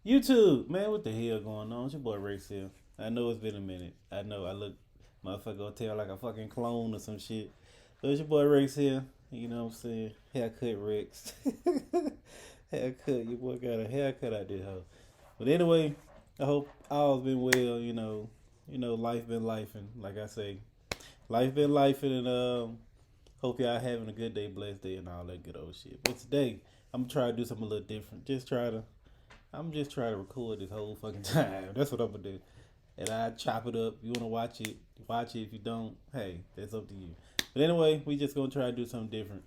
YouTube, man, what the hell going on? It's your boy Rex here. I know it's been a minute. I know I look, motherfucker, gonna tell like a fucking clone or some shit. But it's your boy Rex here. You know what I'm saying? Haircut Rex. Haircut, your boy got a haircut out there, hoe. But anyway, I hope all's been well. Life been lifing. Like I say, life been lifing, and hope y'all having a good day, blessed day, and all that good old shit. But today, I'm gonna try to do something a little different. I'm just trying to record this whole fucking time. That's what I'm gonna do. And I chop it up. You wanna watch it? Watch it. If you don't, hey, that's up to you. But anyway, we just gonna try to do something different.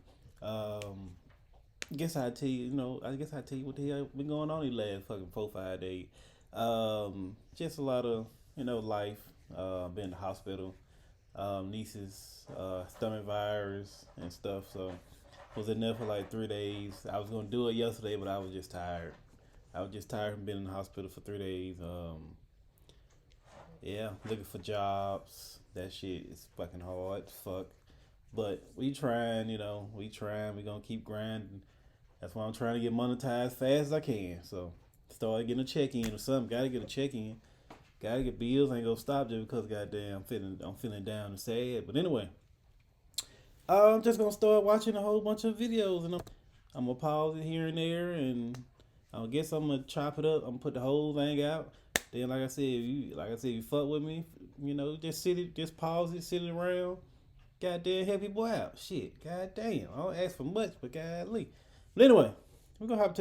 Guess I tell you, I guess I tell you what the hell been going on these last fucking 4 5 days. Just a lot of life. Been in the hospital. Niece's stomach virus and stuff. So was in there for like 3 days. I was gonna do it yesterday, but I was just tired. I was just tired from being in the hospital for 3 days. Yeah, looking for jobs. That shit is fucking hard as fuck. But we trying, we trying. We gonna keep grinding. That's why I'm trying to get monetized fast as I can. So start getting a check in or something. Gotta get a check in. Gotta get bills. Ain't gonna stop just because goddamn I'm feeling down and sad. But anyway, I'm just gonna start watching a whole bunch of videos, and I'm gonna pause it here and there, and I guess I'm gonna chop it up. I'm gonna put the whole thing out. Then, like I said, if you fuck with me, just pause it, sit it around. Goddamn, help people out. Shit, goddamn. I don't ask for much, but godly. But anyway, we're gonna hop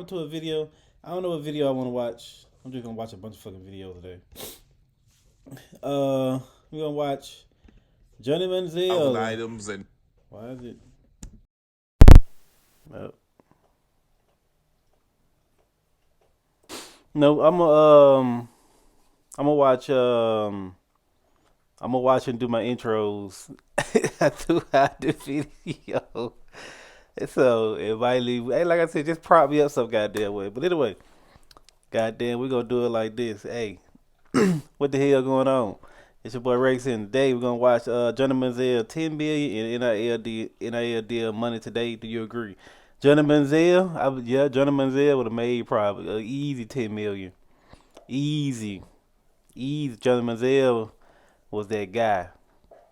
into a video. I don't know what video I want to watch. I'm just gonna watch a bunch of fucking videos today. We're gonna watch Johnny Manziel. Items and Why is it? No, I'm gonna watch and do my intros. I do video. So if I leave, hey, like I said, just prop me up some goddamn way. But anyway, goddamn, we gonna do it like this. Hey, what the hell going on? It's your boy Rex, and today we're gonna watch Johnny Manziel 10 million in NIL deal money today. Do you agree? Johnny Manziel, Johnny Manziel would have made probably an easy 10 million. Easy. Johnny Manziel was that guy.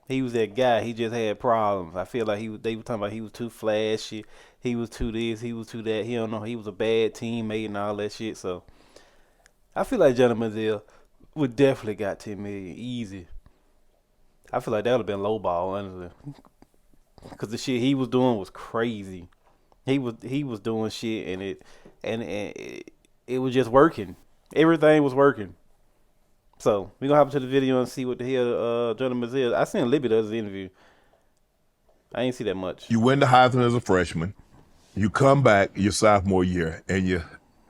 He was that guy. He just had problems. I feel like they were talking about he was too flashy. He was too this. He was too that. He don't know. He was a bad teammate and all that shit. So I feel like Johnny Manziel would definitely got 10 million easy. I feel like that would have been lowball, honestly, because the shit he was doing was crazy. He was doing shit, and it was just working. Everything was working. So we gonna hop into the video and see what the hell Johnny Manziel. I seen a little bit of his interview. I ain't see that much. you win the Heisman as a freshman. You come back your sophomore year and you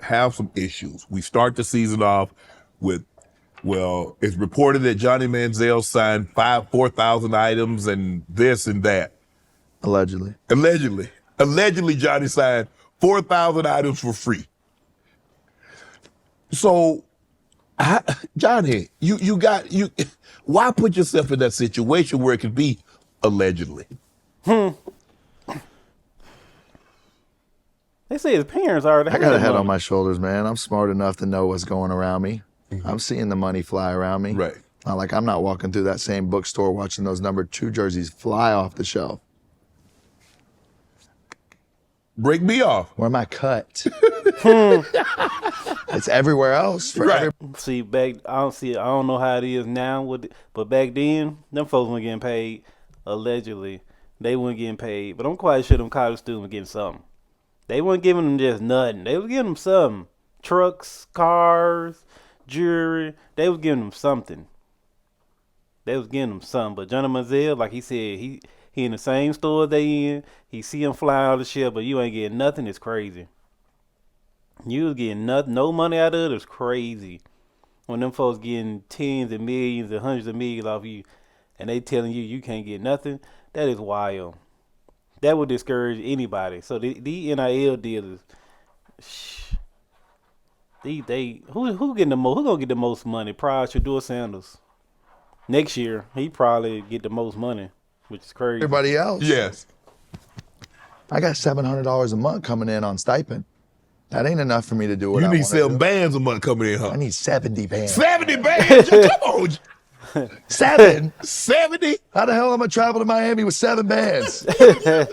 have some issues. We start the season off with, well, it's reported that Johnny Manziel signed 4,000 items and this and that. Allegedly, Johnny signed 4,000 items for free. So, Johnny, why put yourself in that situation where it could be allegedly? They say his parents already. I got a head on my shoulders, man. I'm smart enough to know what's going around me. Mm-hmm. I'm seeing the money fly around me. Right. Not like I'm not walking through that same bookstore watching those number 2 jerseys fly off the shelf. Break me off. Where am I cut? It's everywhere else. Right. See, I don't know how it is now, but back then, them folks weren't getting paid. Allegedly, they weren't getting paid. But I'm quite sure them college students were getting something. They weren't giving them just nothing. They was giving them something. Trucks, cars, jewelry. They was giving them something. But Johnny Manziel, like he said, he in the same store they in. He see him fly out of the ship, but you ain't getting nothing. It's crazy. You was getting nothing, no money out of it. It's crazy. When them folks getting tens of millions and hundreds of millions off you, and they telling you can't get nothing, that is wild. That would discourage anybody. So the NIL dealers, who getting the most? Who gonna get the most money? Probably Shador Sanders. Next year, he probably get the most money, which is crazy. Everybody else. Yes. I got $700 a month coming in on stipend. That ain't enough for me to do what You I need want to 7 do. bands a month coming in, huh? I need 70 bands. 70 bands? Come on. 7? 70? How the hell am I travel to Miami with 7 bands? What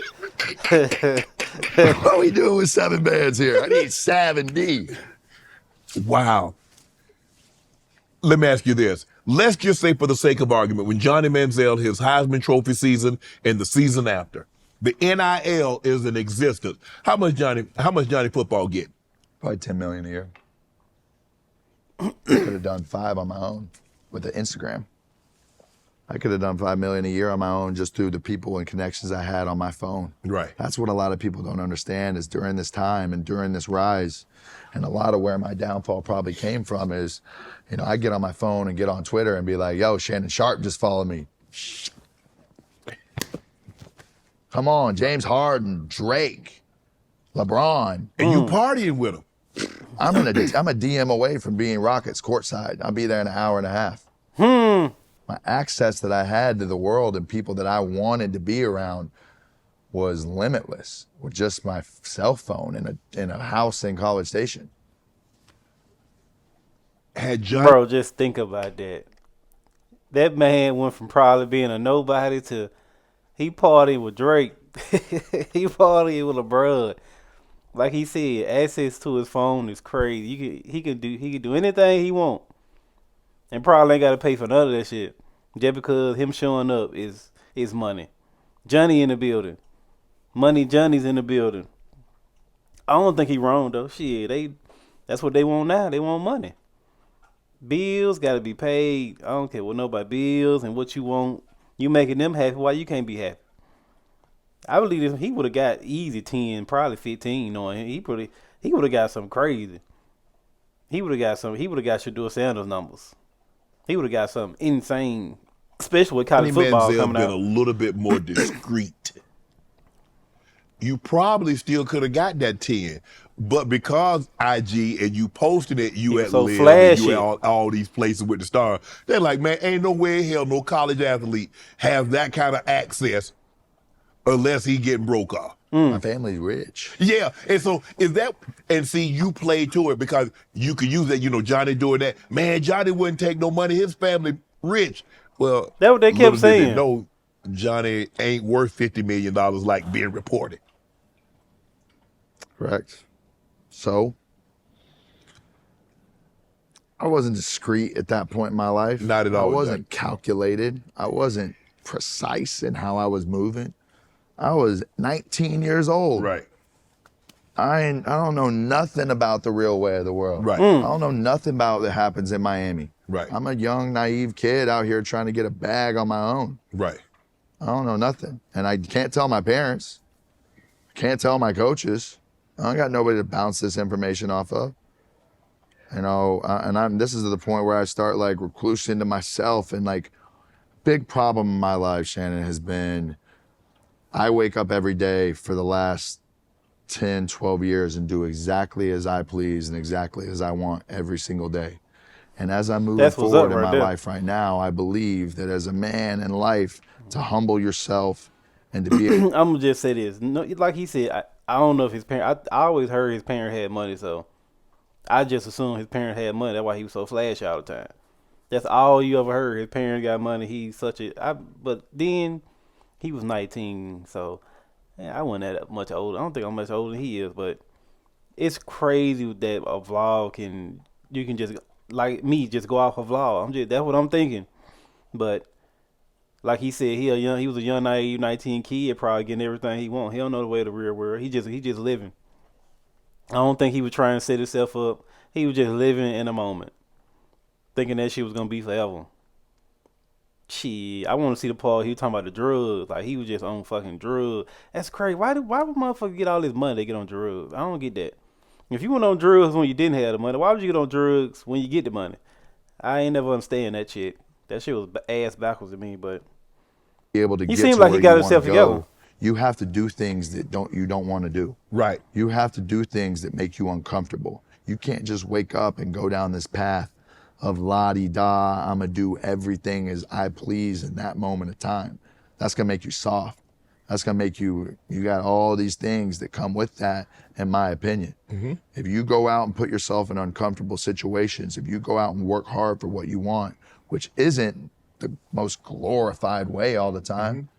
are we doing with 7 bands here? I need 70. Wow. Let me ask you this. Let's just say, for the sake of argument, when Johnny Manziel, his Heisman Trophy season and the season after, the NIL is in existence. How much Johnny football get? Probably 10 million a year. Could have done 5 on my own with the Instagram. I could have done 5 million a year on my own just through the people and connections I had on my phone. Right. That's what a lot of people don't understand is during this time and during this rise, and a lot of where my downfall probably came from is, I get on my phone and get on Twitter and be like, yo, Shannon Sharpe just followed me. Come on, James Harden, Drake, LeBron. And you partying with them. I'm a DM away from being Rockets courtside. I'll be there in an hour and a half. My access that I had to the world and people that I wanted to be around was limitless with just my cell phone in a house in College Station. Bro, just think about that. That man went from probably being a nobody to he partying with Drake. He partying with LeBron. Like he said, access to his phone is crazy. He can do anything he want, and probably ain't got to pay for none of that shit. Just because him showing up is money. Johnny in the building. Money Johnny's in the building. I don't think he wrong though. Shit, that's what they want now. They want money. Bills got to be paid. I don't care what nobody bills and what you want. You making them happy. Why you can't be happy? I believe he would have got easy 10, probably 15 on him. He would have got something crazy. He would have got Shador Sanders numbers. He would have got something insane, especially with college football Manziel coming been out. a little bit more discreet. You probably still could have got that 10. But because IG and you posted it, you at so Live flashy. and you at all these places with the star, they're like, man, ain't no way in hell no college athlete has that kind of access unless he getting broke off. My family's rich. Yeah, and so see, you play to it because you could use that, Johnny doing that. Man, Johnny wouldn't take no money, his family rich. Well, That's what they kept saying. No, Johnny ain't worth $50 million like being reported. Correct. So, I wasn't discreet at that point in my life. Not at all. I wasn't calculated. I wasn't precise in how I was moving. I was 19 years old. Right. I don't know nothing about the real way of the world. Right. I don't know nothing about what happens in Miami. Right. I'm a young, naive kid out here trying to get a bag on my own. Right. I don't know nothing. And I can't tell my parents. Can't tell my coaches. I don't got nobody to bounce this information off of. This is the point where I start like reclusing to myself, and like big problem in my life, Shannon, has been I wake up every day for the last 10, 12 years and do exactly as I please and exactly as I want every single day. And as I'm moving forward in my life right now, I believe that as a man in life, to humble yourself and to be I'm gonna just say this. No, like he said, I don't know if his parents. I always heard his parents had money, so I just assumed his parents had money. That's why he was so flashy all the time. That's all you ever heard. His parents got money. He's such a. But then he was 19, so I wasn't that much older. I don't think I'm much older than he is, but it's crazy that a vlog you can just like me just go off a vlog. That's what I'm thinking, but. Like he said, he was a young, naive 19 kid, probably getting everything he want. He don't know the way of the real world. He just living. I don't think he was trying to set himself up. He was just living in a moment, thinking that shit was gonna be forever. Shit, I want to see the part he was talking about the drugs. Like he was just on fucking drugs. That's crazy. Why would motherfuckers get all this money they get on drugs? I don't get that. If you went on drugs when you didn't have the money, why would you get on drugs when you get the money? I ain't never understand that shit. That shit was ass backwards to me, but able to he get seems to like where he got you himself wanna go. together. You have to do things that you don't want to do. Right. You have to do things that make you uncomfortable. You can't just wake up and go down this path of la-di-da, I'm going to do everything as I please in that moment of time. That's going to make you soft. That's gonna make you got all these things that come with that, in my opinion. If you go out and put yourself in uncomfortable situations, if you go out and work hard for what you want, which isn't the most glorified way all the time,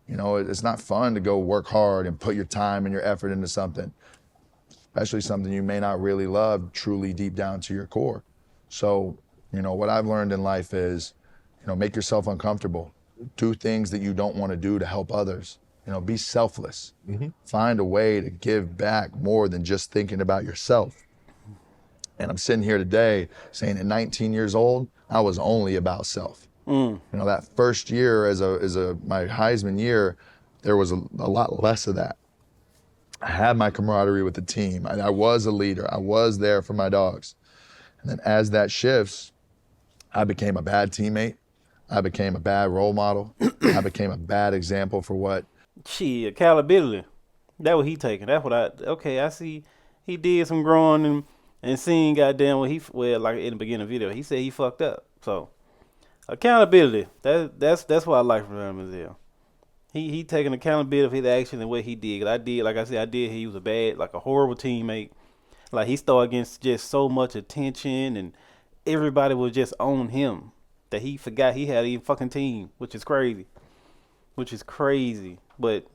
you know, it's not fun to go work hard and put your time and your effort into something, especially something you may not really love truly deep down to your core. So, you know, what I've learned in life is, you know, make yourself uncomfortable. Do things that you don't want to do to help others. You know, be selfless. Find a way to give back more than just thinking about yourself. And I'm sitting here today saying at 19 years old, I was only about self. You know, that first year as my Heisman year, there was a lot less of that. I had my camaraderie with the team. I was a leader. I was there for my dogs. And then as that shifts, I became a bad teammate. I became a bad role model. I became a bad example for what. Shit, accountability. That what he taking. That's what I see. He did some growing and seeing goddamn well, like in the beginning of the video, he said he fucked up. So accountability. That's what I like from Manziel. He taking accountability for his action and what he did. 'Cause I did, like I said, he was a horrible teammate. Like he started getting just so much attention and everybody was just on him that he forgot he had a fucking team, which is crazy. But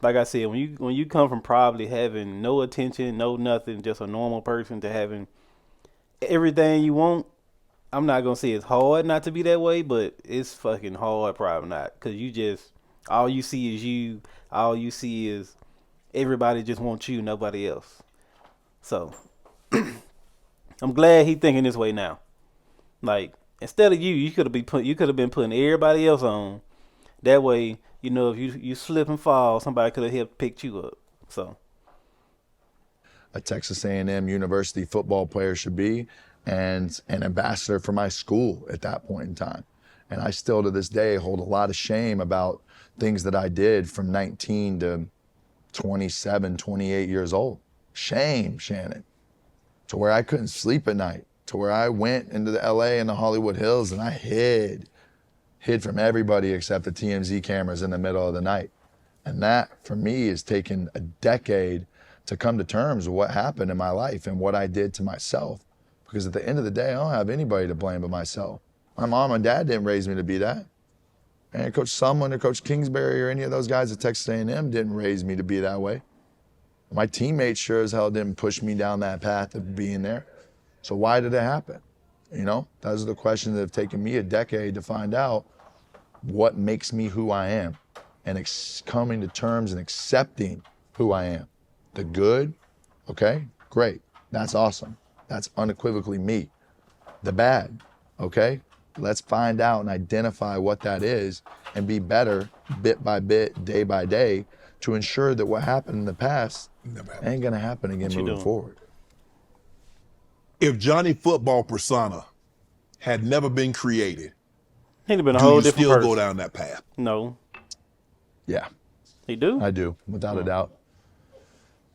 like I said, when you come from probably having no attention, no nothing, just a normal person to having everything you want, I'm not gonna say it's hard not to be that way, but it's fucking hard probably not, cause you just all you see is you, all you see is everybody just wants you, nobody else. So I'm glad he thinking this way now. Like instead of you could have been putting everybody else on. That way, you know, if you slip and fall, somebody could have helped pick you up. So, a Texas A&M University football player should be, and an ambassador for my school at that point in time. And I still to this day hold a lot of shame about things that I did from 19 to 27, 28 years old. Shame, Shannon. To where I couldn't sleep at night, to where I went into the LA and the Hollywood Hills and I hid from everybody except the TMZ cameras in the middle of the night. And that, for me, has taken a decade to come to terms with what happened in my life and what I did to myself. Because at the end of the day, I don't have anybody to blame but myself. My mom and dad didn't raise me to be that. And Coach Sumlin or Coach Kingsbury or any of those guys at Texas A&M didn't raise me to be that way. My teammates sure as hell didn't push me down that path of being there. So why did it happen? You know, those are the questions that have taken me a decade to find out what makes me who I am, and coming to terms and accepting who I am. The good, okay, great, that's awesome. That's unequivocally me. The bad, okay, let's find out and identify what that is and be better bit by bit, day by day, to ensure that what happened in the past ain't gonna happen again moving forward. If Johnny Football persona had never been created, he'd have been a do whole you different still person. go down that path? No, Yeah, he do. I do, without a doubt.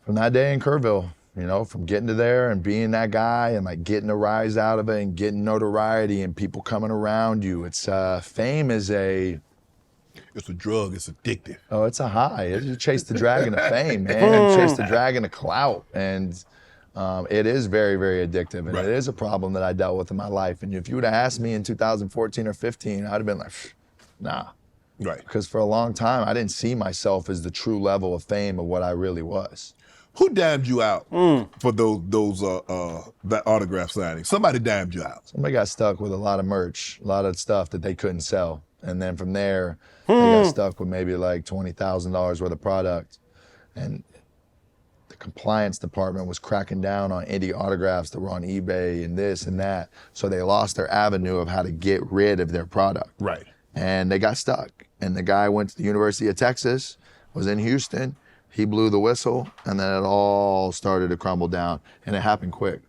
From that day in Kerrville, you know, from getting to there and being that guy and like getting a rise out of it and getting notoriety and people coming around you. It's fame is It's a drug. It's addictive. Oh, it's a high. You chase the dragon of fame, man. Chase the dragon of clout. And it is very, very addictive. And Right. It is a problem that I dealt with in my life. And if you would have asked me in 2014 or 15, I'd have been like, nah. Right. Because for a long time, I didn't see myself as the true level of fame of what I really was. Who dimed you out for that autograph signing? Somebody dimed you out. Somebody got stuck with a lot of merch, a lot of stuff that they couldn't sell. And then from there, they got stuck with maybe like $20,000 worth of product. And the compliance department was cracking down on any autographs that were on eBay and this and that. So they lost their avenue of how to get rid of their product. Right. And they got stuck. And the guy went to the University of Texas, was in Houston. He blew the whistle, and then it all started to crumble down. And it happened quick.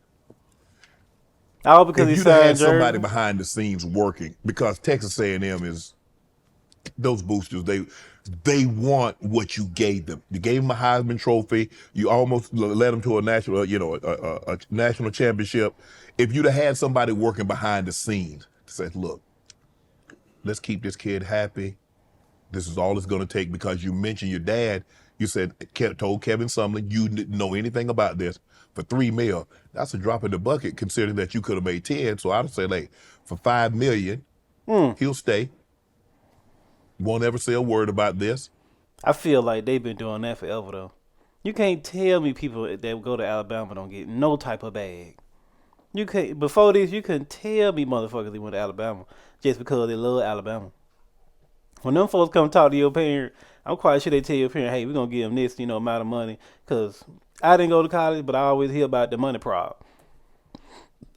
All because If he you'd signed had somebody Jersey. behind the scenes working, because Texas A&M is those boosters. They want what you gave them. You gave them a Heisman Trophy. You almost led them to a national, a national championship. If you'd have had somebody working behind the scenes to say, look, let's keep this kid happy. This is all it's going to take because you mentioned your dad. You said, told Kevin Sumlin you didn't know anything about this for $3 million. That's a drop in the bucket considering that you could have made 10. So I'd say, like, for $5 million, he'll stay. Won't ever say a word about this. I feel like they've been doing that forever though. You can't tell me people that go to Alabama don't get no type of bag. You can't. Before this, you couldn't tell me motherfuckers they went to Alabama just because they love Alabama. When them folks come talk to your parent, I'm quite sure they tell your parent, hey, we're going to give them this, amount of money. Because I didn't go to college, but I always hear about the money problem.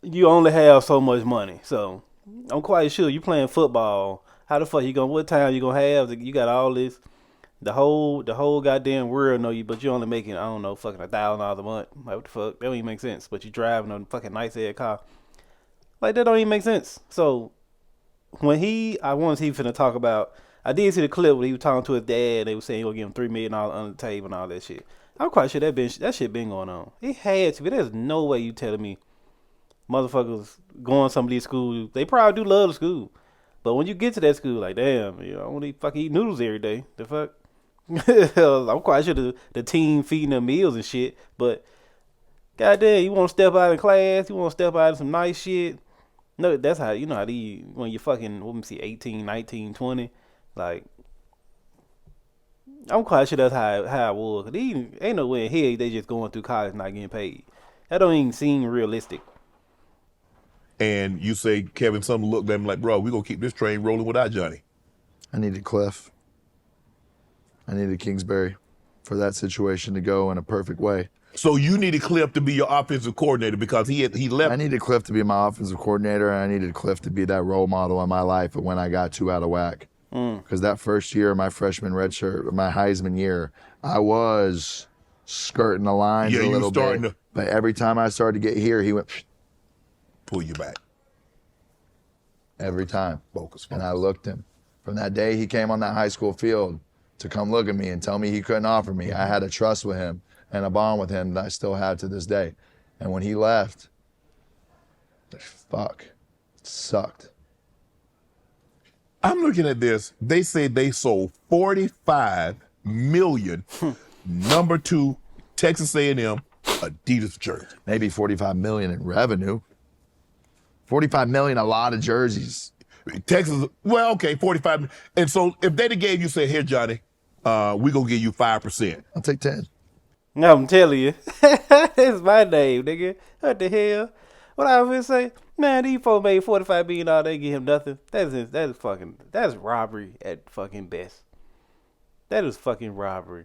You only have so much money. So I'm quite sure you playing football. How the fuck what time you going to have? You got all this. The whole goddamn world know you, but you only making, I don't know, fucking $1,000 a month. Like, what the fuck? That don't even make sense. But you driving a fucking nice ass car. Like, that don't even make sense. So when I wanted to see finna talk about, I did see the clip where he was talking to his dad. They were saying he gonna give him $3 million under the table and all that shit. I'm quite sure that shit been going on. It had to, but there's no way you telling me motherfuckers going to some of these schools. They probably do love the school, but when you get to that school, like damn, I want to fucking eat noodles every day. The fuck. I'm quite sure the team feeding them meals and shit, but goddamn, you want to step out in class, you want to step out in some nice shit. No, that's how how these when you fucking 18, 19, 20. Like, I'm quite sure that's how it was. Ain't no way in hell they just going through college not getting paid. That don't even seem realistic. And you say Kevin Sumlin looked at him like, bro, we gonna keep this train rolling without Johnny. I needed Cliff. I needed Kingsbury for that situation to go in a perfect way. So you needed Cliff to be your offensive coordinator because he left. I needed Cliff to be my offensive coordinator, and I needed Cliff to be that role model in my life when I got too out of whack. Because that first year, my freshman redshirt, my Heisman year, I was skirting the lines a little bit. But every time I started to get here, he went pull you back. Every time. Focus. And I looked him. From that day he came on that high school field to come look at me and tell me he couldn't offer me, I had a trust with him and a bond with him that I still have to this day. And when he left, fuck, it sucked. I'm looking at this. They say they sold 45 million number 2 Texas A&M Adidas jersey. Maybe 45 million in revenue. 45 million, a lot of jerseys. Texas, well, okay, 45. And so if they gave you, say, here, Johnny, we gonna give you 5%. I'll take 10. No, I'm telling you. It's my name, nigga. What the hell? What I was gonna say? Man, these folks made $45 million, they give him nothing. That's robbery at fucking best. That is fucking robbery.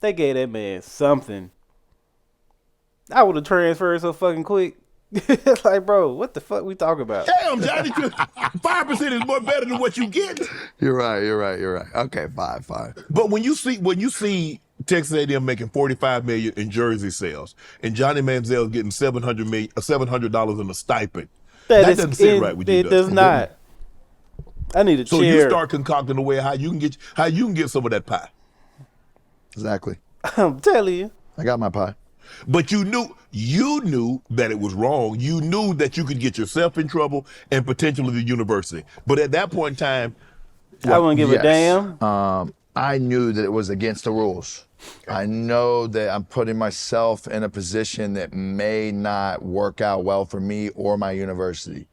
They gave that man something. I would have transferred so fucking quick. It's like, bro, what the fuck we talking about? Damn, Johnny, 5% is more better than what you get. You're right. Okay, five. But when you see Texas A&M making $45 million in jersey sales, and Johnny Manziel getting $700 in a stipend, that doesn't sit right with you. It does not. I need a chair. So you start concocting a way how you can get some of that pie. Exactly. I'm telling you. I got my pie. But you knew that it was wrong. You knew that you could get yourself in trouble and potentially the university. But at that point in time, I wouldn't give a damn. I knew that it was against the rules. Okay. I know that I'm putting myself in a position that may not work out well for me or my university.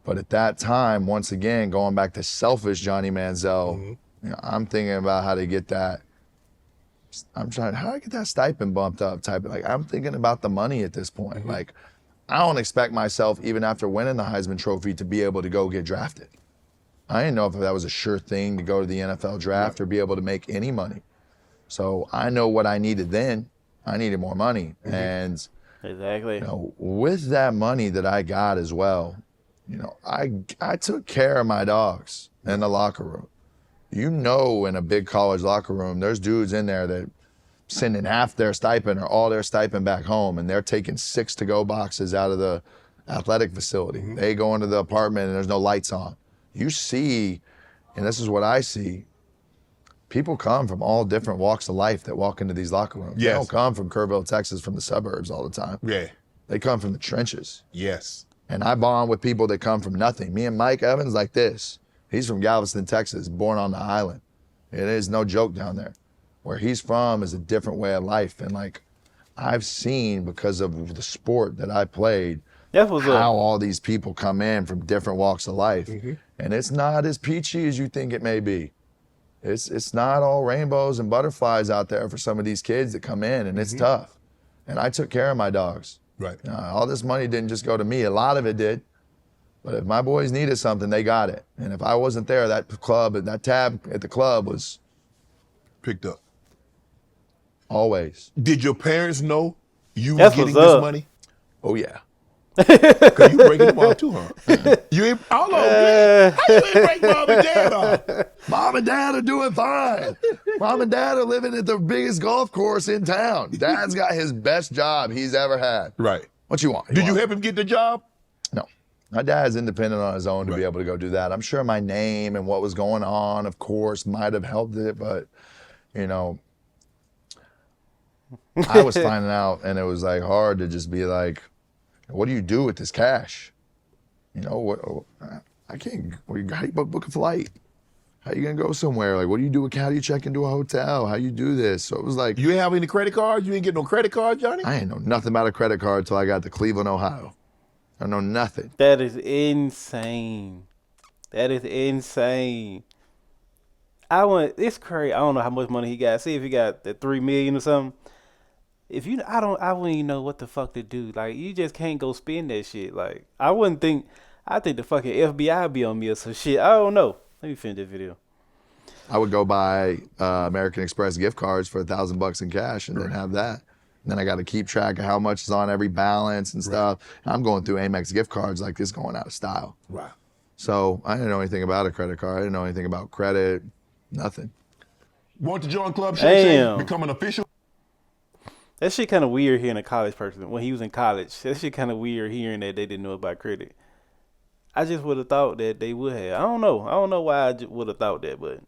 But at that time, once again, going back to selfish Johnny Manziel, I'm thinking about how to get that. How do I get that stipend bumped up? I'm thinking about the money at this point. Like, I don't expect myself, even after winning the Heisman Trophy, to be able to go get drafted. I didn't know if that was a sure thing to go to the NFL draft or be able to make any money. So I know what I needed then. I needed more money. And exactly. With that money that I got as well, I took care of my dogs in the locker room. In a big college locker room, there's dudes in there that sending half their stipend or all their stipend back home, and they're taking 6 to-go boxes out of the athletic facility. They go into the apartment and there's no lights on. You see, and this is what I see, people come from all different walks of life that walk into these locker rooms. Yes. They don't come from Kerrville, Texas, from the suburbs all the time. Yeah. They come from the trenches. Yes. And I bond with people that come from nothing. Me and Mike Evans like this. He's from Galveston, Texas, born on the island. It is no joke down there. Where he's from is a different way of life. And like, I've seen, because of the sport that I played, That's what's how up. all these people come in from different walks of life. And it's not as peachy as you think it may be. It's not all rainbows and butterflies out there for some of these kids that come in, and it's tough. And I took care of my dogs. Right. All this money didn't just go to me. A lot of it did. But if my boys needed something, they got it. And if I wasn't there, that tab at the club was Picked up. always. Did your parents know you were That's getting what's this up. money? Oh, yeah. Because you breaking them off too, huh? You ain't, hold on, man. How you ain't break mom and dad off? Mom and dad are doing fine. Mom and dad are living at the biggest golf course in town. Dad's got his best job he's ever had. Right. What you want? Did you help him get the job? No. My dad's independent on his own to be Right. able to go do that. I'm sure my name and what was going on, of course, might have helped it, but, you know, I was finding out, and it was like hard to just be like, what do you do with this cash? You know, I can't, how do you book a flight? How you gonna go somewhere? Like, what do you do with, how do you check into a hotel? How you do this? So it was like, You ain't have any credit cards? You ain't get no credit card, Johnny? I ain't know nothing about a credit card until I got to Cleveland, Ohio. I know nothing. That is insane. That is insane. It's crazy. I don't know how much money he got. See if he got the 3 million or something. If you, I wouldn't even know what the fuck to do. Like, you just can't go spend that shit. Like, I think the fucking FBI be on me or some shit. I don't know. Let me finish this video. I would go buy American Express gift cards for $1,000 in cash and then have that. And then I got to keep track of how much is on every balance and stuff. And I'm going through Amex gift cards like this, going out of style. Right. So I didn't know anything about a credit card. I didn't know anything about credit, nothing. Want to join Club Shay Shay? Damn. Become an official? That shit kind of weird hearing a college person when he was in college. That shit kind of weird hearing that they didn't know about credit. I just would have thought that they would have. I don't know why I would have thought that, but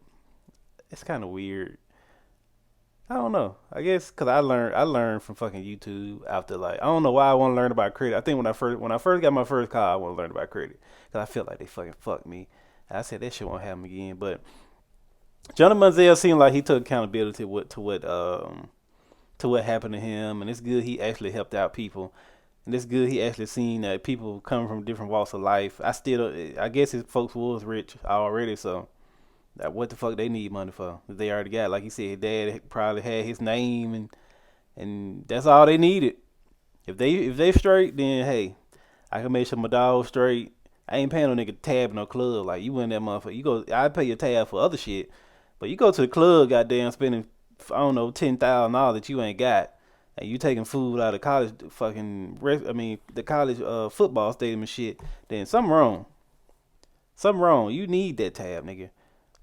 it's kind of weird. I don't know. I guess because I learned from fucking YouTube after, like, I don't know why I want to learn about credit. I think when I first got my first car, I want to learn about credit because I felt like they fucking fucked me. And I said that shit won't happen again. But Johnny Manziel seemed like he took accountability to what happened to him, and it's good he actually helped out people. And it's good he actually seen that people coming from different walks of life. I guess his folks was rich already, so what the fuck they need money for? They already got, like he said, his dad probably had his name, and that's all they needed. If they straight, then hey, I can make sure my dog straight. I ain't paying no nigga tab in no club. Like, you in that motherfucker, I pay your tab for other shit, but you go to the club, goddamn, spending, I don't know, $10,000 that you ain't got, and you taking food out of college the college football stadium and shit, then something wrong. Something wrong. You need that tab, nigga.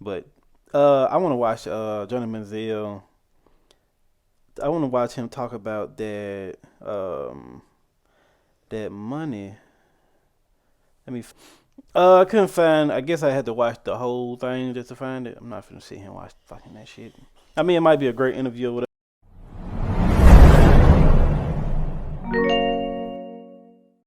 But I want to watch Johnny Manziel. I want to watch him talk about that that money. I couldn't find. I guess I had to watch the whole thing just to find it. I'm not finna sit here and watch fucking that shit. I mean, it might be a great interview or whatever.